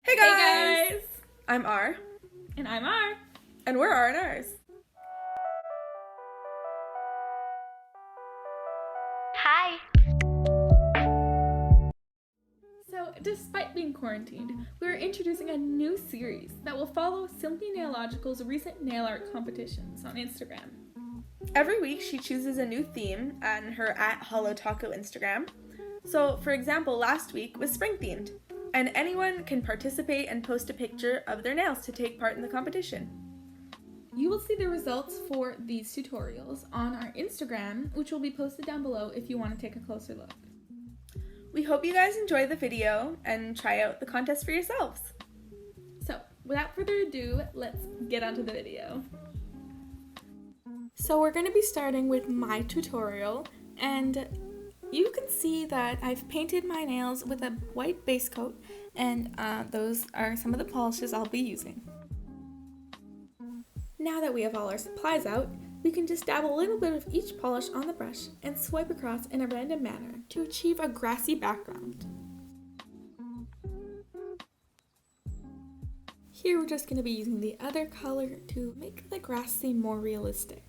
Hey guys! I'm R. And I'm R. And we're R and R's. Hi! So, despite being quarantined, we're introducing a new series that will follow Simply Nailogical's recent nail art competitions on Instagram. Every week she chooses a new theme on her @HoloTaco Instagram. So, for example, last week was spring themed, and anyone can participate and post a picture of their nails to take part in the competition. You will see the results for these tutorials on our Instagram, which will be posted down below if you want to take a closer look. We hope you guys enjoy the video and try out the contest for yourselves. So, without further ado, let's get onto the video. So we're going to be starting with my tutorial, and you can see that I've painted my nails with a white base coat, and those are some of the polishes I'll be using. Now that we have all our supplies out, we can just dab a little bit of each polish on the brush and swipe across in a random manner to achieve a grassy background. Here we're just going to be using the other color to make the grass seem more realistic.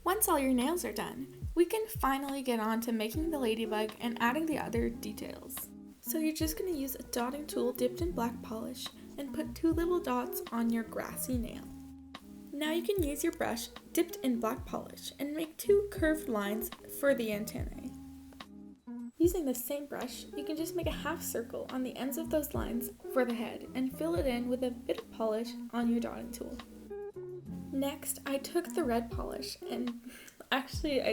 Once all your nails are done, we can finally get on to making the ladybug and adding the other details. So you're just going to use a dotting tool dipped in black polish and put 2 little dots on your grassy nail. Now you can use your brush dipped in black polish and make 2 curved lines for the antennae. Using the same brush, you can just make a half circle on the ends of those lines for the head and fill it in with a bit of polish on your dotting tool. Next, I took the red polish and I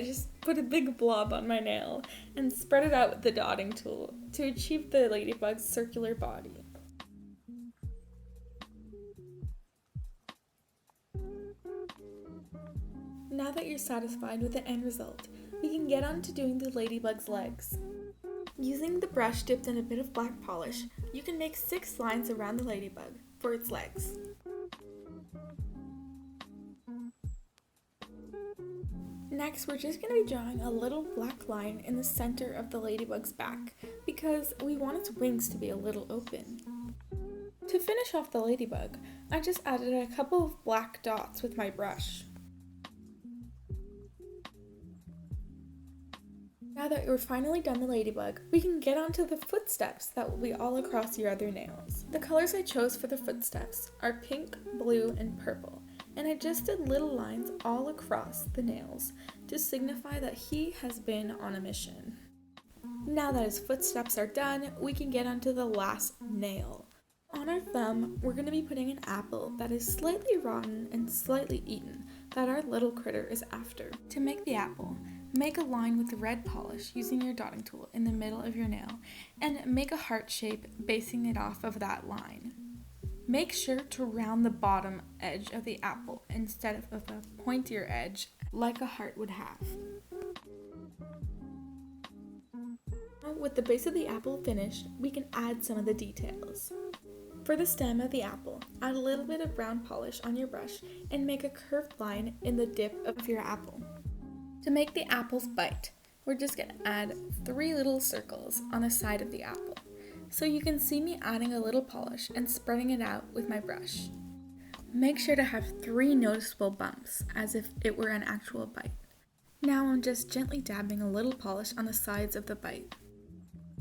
just put a big blob on my nail and spread it out with the dotting tool to achieve the ladybug's circular body. Now that you're satisfied with the end result, we can get on to doing the ladybug's legs. Using the brush dipped in a bit of black polish, you can make 6 lines around the ladybug for its legs. Next, we're just going to be drawing a little black line in the center of the ladybug's back because we want its wings to be a little open. To finish off the ladybug, I just added a couple of black dots with my brush. Now that we're finally done the ladybug, we can get onto the footsteps that will be all across your other nails. The colors I chose for the footsteps are pink, blue, and purple, and I just did little lines all across the nails to signify that he has been on a mission. Now that his footsteps are done, we can get onto the last nail. On our thumb, we're going to be putting an apple that is slightly rotten and slightly eaten that our little critter is after. To make the apple, make a line with the red polish using your dotting tool in the middle of your nail and make a heart shape basing it off of that line. Make sure to round the bottom edge of the apple instead of a pointier edge like a heart would have. Now, with the base of the apple finished, we can add some of the details. For the stem of the apple, add a little bit of brown polish on your brush and make a curved line in the dip of your apple. To make the apple's bite, we're just going to add 3 little circles on the side of the apple. So you can see me adding a little polish and spreading it out with my brush. Make sure to have 3 noticeable bumps as if it were an actual bite. Now I'm just gently dabbing a little polish on the sides of the bite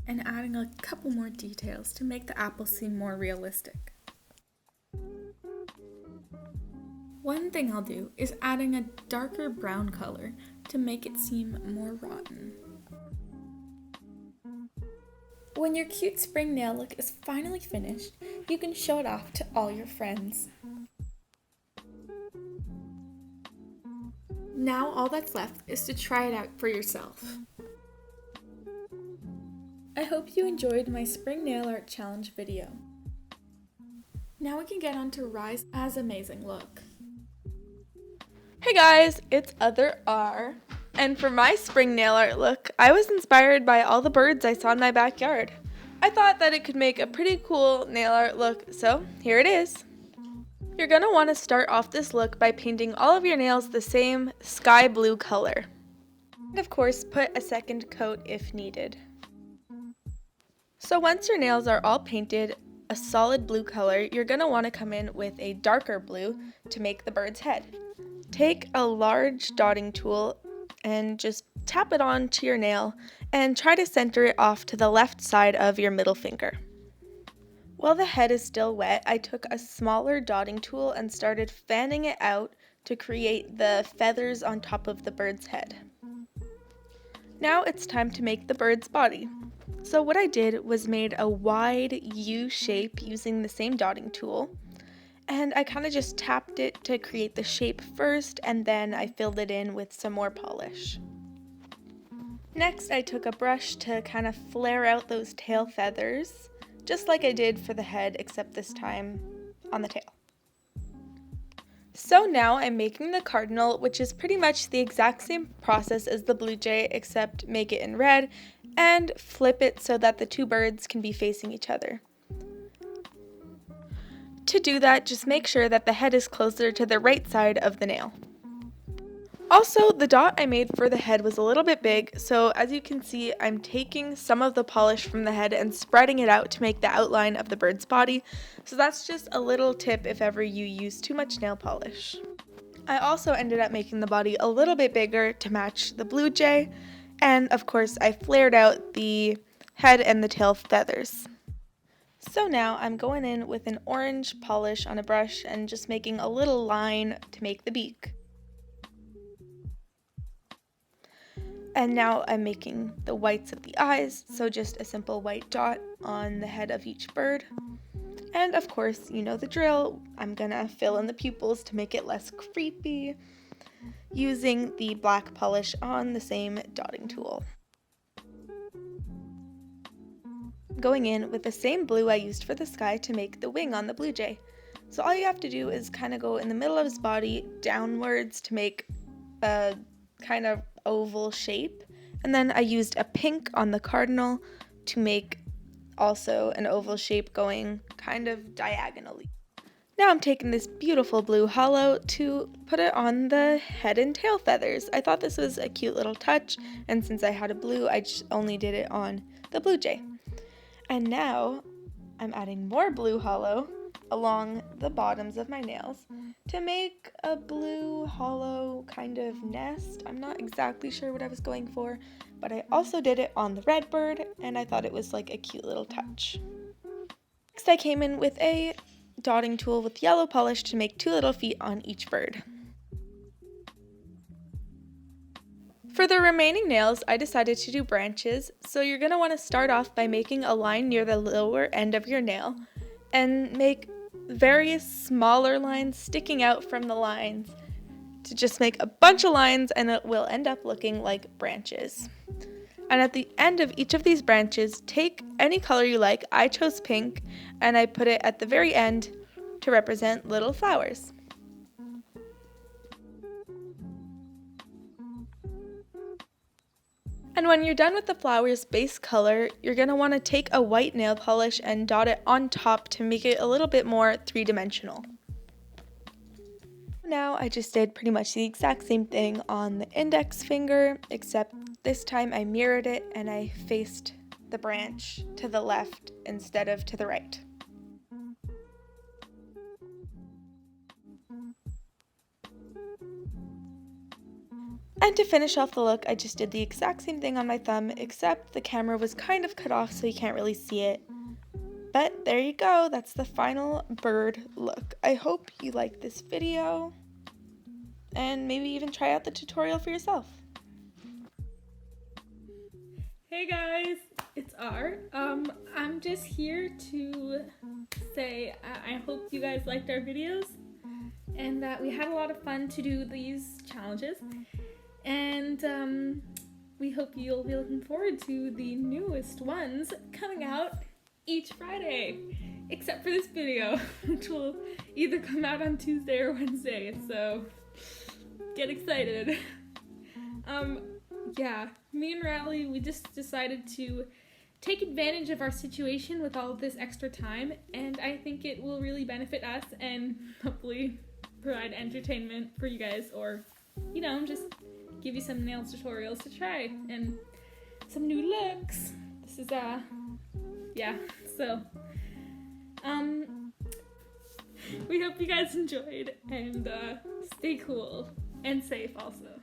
and adding a couple more details to make the apple seem more realistic. One thing I'll do is adding a darker brown color to make it seem more rotten. When your cute spring nail look is finally finished, you can show it off to all your friends. Now all that's left is to try it out for yourself. I hope you enjoyed my spring nail art challenge video. Now we can get on to Rise as amazing look. Hey guys, it's Other R. And for my spring nail art look, I was inspired by all the birds I saw in my backyard. I thought that it could make a pretty cool nail art look, so here it is. You're going to want to start off this look by painting all of your nails the same sky blue color. And of course, put a second coat if needed. So once your nails are all painted a solid blue color, you're going to want to come in with a darker blue to make the bird's head. Take a large dotting tool and just tap it onto your nail and try to center it off to the left side of your middle finger. While the head is still wet, I took a smaller dotting tool and started fanning it out to create the feathers on top of the bird's head. Now it's time to make the bird's body. So what I did was made a wide U shape using the same dotting tool, and I kind of just tapped it to create the shape first, and then I filled it in with some more polish. Next, I took a brush to kind of flare out those tail feathers, just like I did for the head, except this time on the tail. So now I'm making the cardinal, which is pretty much the exact same process as the blue jay, except make it in red and flip it so that the two birds can be facing each other. To do that, just make sure that the head is closer to the right side of the nail. Also, the dot I made for the head was a little bit big, so as you can see, I'm taking some of the polish from the head and spreading it out to make the outline of the bird's body, so that's just a little tip if ever you use too much nail polish. I also ended up making the body a little bit bigger to match the blue jay, and of course I flared out the head and the tail feathers. So now I'm going in with an orange polish on a brush and just making a little line to make the beak. And now I'm making the whites of the eyes, so just a simple white dot on the head of each bird. And of course, you know the drill, I'm gonna fill in the pupils to make it less creepy, using the black polish on the same dotting tool. Going in with the same blue I used for the sky to make the wing on the blue jay. So all you have to do is kind of go in the middle of his body downwards to make a kind of oval shape, and then I used a pink on the cardinal to make also an oval shape going kind of diagonally. Now I'm taking this beautiful blue hollow to put it on the head and tail feathers. I thought this was a cute little touch, and since I had a blue, I just only did it on the blue jay. And now I'm adding more blue hollow along the bottoms of my nails to make a blue hollow kind of nest. I'm not exactly sure what I was going for, but I also did it on the red bird, and I thought it was like a cute little touch. Next, I came in with a dotting tool with yellow polish to make two little feet on each bird. For the remaining nails, I decided to do branches, so you're going to want to start off by making a line near the lower end of your nail and make various smaller lines sticking out from the lines to just make a bunch of lines, and it will end up looking like branches. And at the end of each of these branches, take any color you like. I chose pink, and I put it at the very end to represent little flowers. And when you're done with the flower's base color, you're going to want to take a white nail polish and dot it on top to make it a little bit more three-dimensional. Now I just did pretty much the exact same thing on the index finger, except this time I mirrored it and I faced the branch to the left instead of to the right. And to finish off the look, I just did the exact same thing on my thumb, except the camera was kind of cut off so you can't really see it. But there you go, that's the final bird look. I hope you like this video, and maybe even try out the tutorial for yourself. Hey guys, it's R. I'm just here to say I hope you guys liked our videos and that we had a lot of fun to do these challenges. And we hope you'll be looking forward to the newest ones coming out each Friday, except for this video, which will either come out on Tuesday or Wednesday, so get excited. Yeah, me and Riley, we just decided to take advantage of our situation with all of this extra time, and I think it will really benefit us and hopefully provide entertainment for you guys, or, you know, just give you some nails tutorials to try and some new looks. This is, yeah, yeah, so we hope you guys enjoyed, and stay cool and safe also.